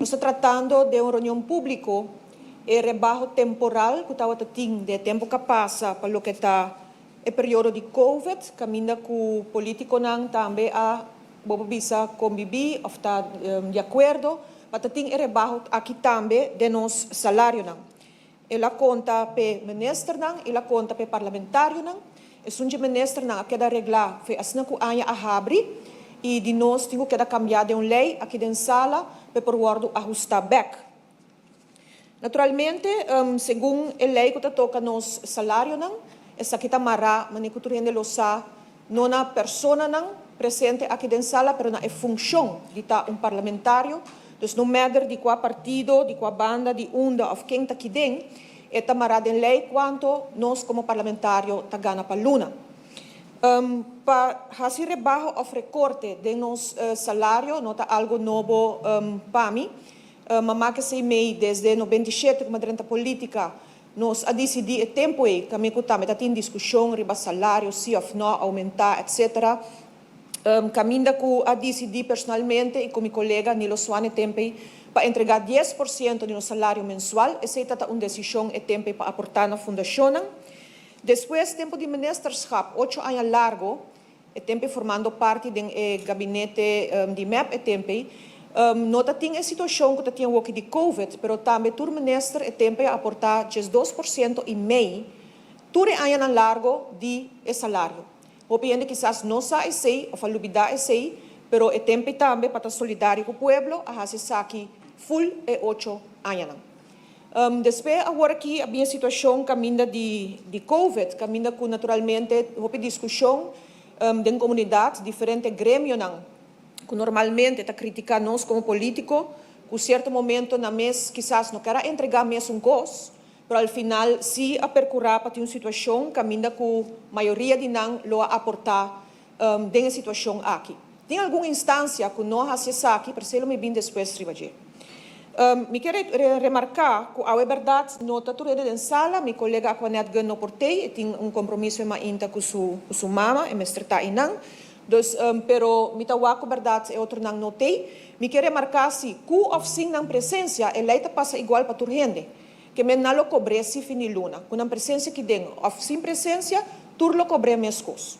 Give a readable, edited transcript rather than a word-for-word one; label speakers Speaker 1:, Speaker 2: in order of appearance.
Speaker 1: está tratando de uma reunião pública e rebaixo temporal que estava tendo de tempo que passa para o que está o período de Covid, caminha com o político não também a bisa conviver ou está de acordo, para ter rebaixo aqui também de nos salário não. Ela conta para ministro não, ela conta para parlamentário não. E se um ministro não quer arreglar, foi assim que a abre e de nós temos que cambiar de uma lei aqui dentro da sala para por ajustar back. Naturalmente, segundo a lei que toca nos salário não, essa que está mará, mas nem que tu rende losa, não é pessoa não presente aqui dentro da sala, mas é função de estar parlamentário. Então, não matter de qual partido, de qual banda, de onda ou quem está aqui dentro, é tamará de lei quanto nós como parlamentário está ganhando para a luna. Para fazer rebaixo ou recorte de nosso salário, não está algo novo para mim. Mas que se meio desde 97, como a política, nós a decidir o tempo aí, que me está em discussão, riba salário, se ou não, aumentar, etc. Caminha com a decidir personalmente e com meu colega Nilo Swane tempo para entregar 10% do nosso salário mensual. Essa é uma decisão e tempo para aportar na fundação. Depois, tempo de ministerschap, 8 anos largo, e tempo formando parte do gabinete de MEP, e tempo, não tem a situação que tinha o de Covid, mas também o ministro e tempo aportar 2% e meio, todo ano largo de salário. Obviamente, quizás não sai sei, ou falubida sei, pero o tempo também para estar solidário com o povo, a fazer aqui full e 8 anos. Depois, agora aqui, havia situação caminha de Covid, caminha com naturalmente, houve discussão da comunidade, diferentes grêmios, que normalmente está criticando nós como políticos, que certo momento na mês, quizás não quer entregar mesmo coisa, mas ao final, se a percorrer para ter uma situação, caminha com a maioria de nós lo aportar dessa situação aqui. Tem alguma instância que não faz aqui, para ser me bem depois de me quero remarcar que a verdade não está tudo em sala, meu colega Aquanet Gano Portei tem compromisso com sua mama e me está inang. Dus, pero me tawa a verdade é outro não notei. Me quero remarcar se cu of sim não presença, a lei passa igual para toda gente. Que me não lo cobre se fini luna. Com a presença que tem of sim presença, tur lo cobre mescos.